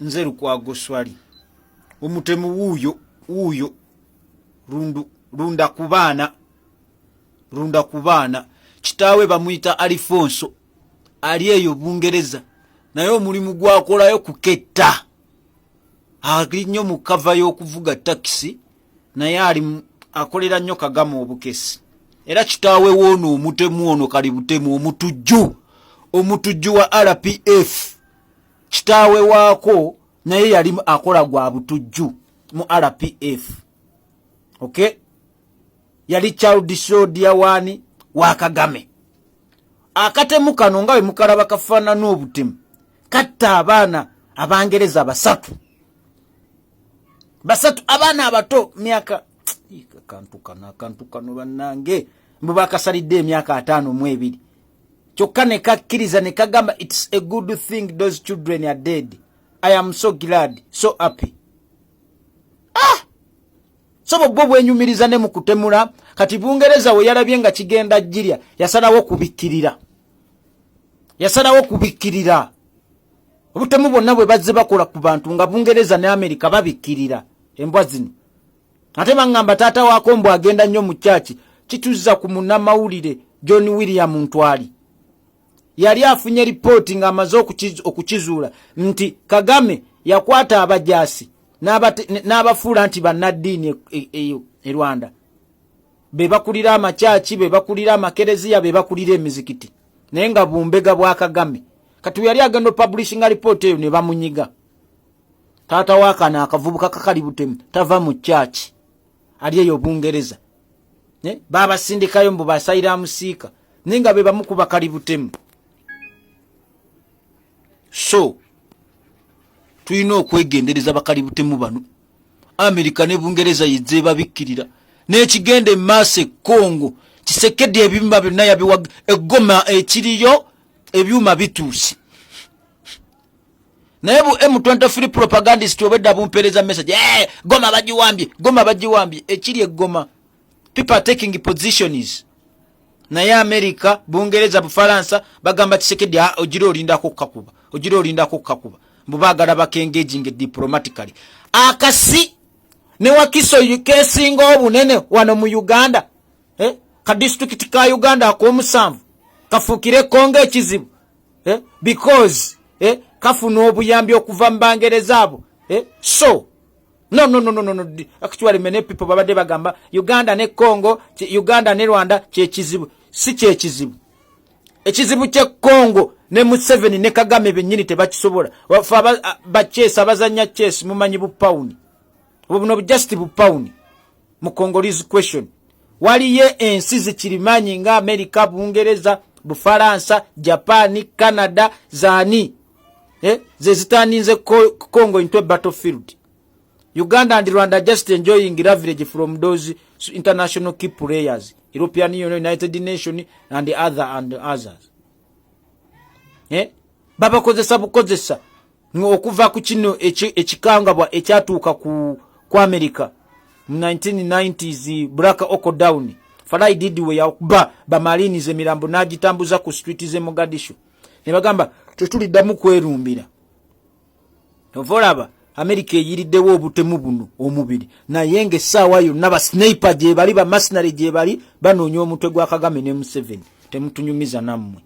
nze Lukwago Swali omutemu wuyo runda kubaana kitaawe bamuyita Alfonso ali eyo Bungereza naye omulimu gwakolayo kuketta ali nnyo mu kava y'okuvuga taxi naye ali akolera nnyo Kagame obukesi era kitaawe woono omutemu ono kali butemu omutujju wa RPF kitaawe waako naye yali akola gwa butujju mu RPF okay yali child soldier wani wa Kagame akatemu kano nga we mukalaba kafaana n'obutemu katta abaana abangereza basatu abaana abato myaka kantu kano bannange mbubakasalidde emyaka 5 kyokka ne kakkiriza ne kagamba it's a good thing those children are dead. I am so glad, so happy. So bwo bwenyumiriza ne mukutemula kati Bungereza we yalabye nga kigenda jjirya yasalawo kubikkirira obutemu bwonna bwe bazze bakola ku bantu nga Bungereza ne America babikkirira embwa zino ate bangamba taata waako mbw agenda nnyo mu kyaki kituzza ku munnamawulire John William Ntwali yali afunye ripoti nga amaze okukizuula nti Kagame yakwata abajasi n'abafuula nti bannaddiini e Rwanda be bakulira amakyaki be bakulira amakereziya be bakulira emizikiti naye nga bumbega bwa Kagame kati yali agenda publishing report eyo ne bamunyiga taata waakana akavubuka kakali butemu tava mu kyaki ali eyo Bungereza baba sindikayo mbu basayira musiika ninga be bamukuba kali butemu. So tuyina okwegendereza bakali butemu bano Amerika ne Bungereza yizze babikkirira n'ekigende maaso Kongo Kisekedde ebyuma byonna yabiwa eggoma ekiriyo ebyuma bituusi naye bu M23 propagandist obedda bumpereza message goma bagiwambye ekiri eggoma people are taking positions naye Amerika Bungereza Bufaransa bagamba Kisekedde ogira olindako kakuba mbubagala bakengaging diplomatically akasi ne wakiso kesinga obunene wano mu Uganda ka district ka Uganda ak'omusanvu kafukire Kongo ekizibu because kafuna obuyambi okuva mu Bangereza abo so no actually many people babade bagamba Uganda ne Kongo Uganda ne Rwanda kyekizibu si kyekizibu ekizibu kye Kongo ne Museveni ne Kagame bennyini tebakisobola bachesa bazanya chess mumanyi bu pound obuno just bu pound mu Congolese question waliye ensi zikirimanyi nga America Bungereza Bufaransa Japan Canada zani ze zitaninze Congo into a battlefield. Uganda and Rwanda just enjoying leverage from those international key players European Union, United Nations and the others. Baba bukozesa okuva ku kino ekikangabwa ekyatuuka ku America mu 1990s Black Hawk Down Farai did we yakuba bamalinize emirambo nagitambuza ku street ze Mogadishu ne bagamba tetuliddamu kwerumbira tovolaba America eyiriddewo obutemu buno omubiri naye ng'essaawa yonna ba sniper gye bali ba mercenary gye bali banoonya omutwe gwa Kagame ne Museveni temutunyumiza nammwe